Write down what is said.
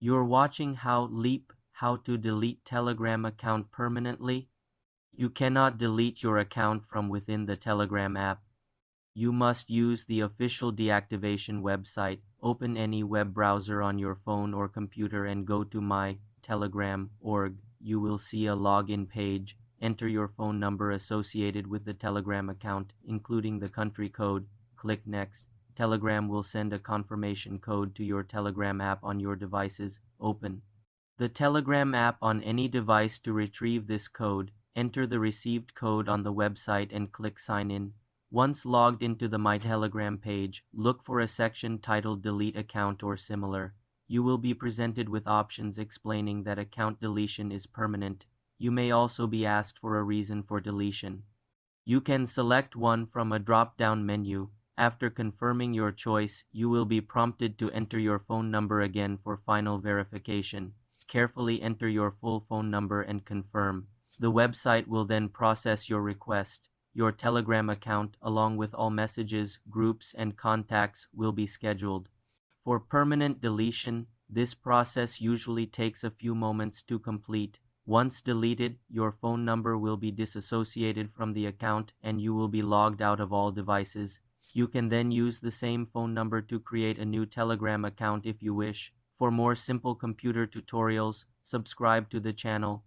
You're watching how to delete Telegram account permanently. You cannot delete your account from within the Telegram app. You must use the official deactivation website. Open any web browser on your phone or computer and go to mytelegram.org. You will see a login page. Enter your phone number associated with the Telegram account, including the country code. Click Next. Telegram will send a confirmation code to your Telegram app on your devices. Open the Telegram app on any device to retrieve this code. Enter the received code on the website and click Sign In. Once logged into the My Telegram page, look for a section titled Delete Account or similar. You will be presented with options explaining that account deletion is permanent. You may also be asked for a reason for deletion. You can select one from a drop-down menu. After confirming your choice, you will be prompted to enter your phone number again for final verification. Carefully enter your full phone number and confirm. The website will then process your request. Your Telegram account, along with all messages, groups, and contacts, will be scheduled. For permanent deletion, this process usually takes a few moments to complete. Once deleted, your phone number will be disassociated from the account and you will be logged out of all devices. You can then use the same phone number to create a new Telegram account if you wish. For more simple computer tutorials, subscribe to the channel.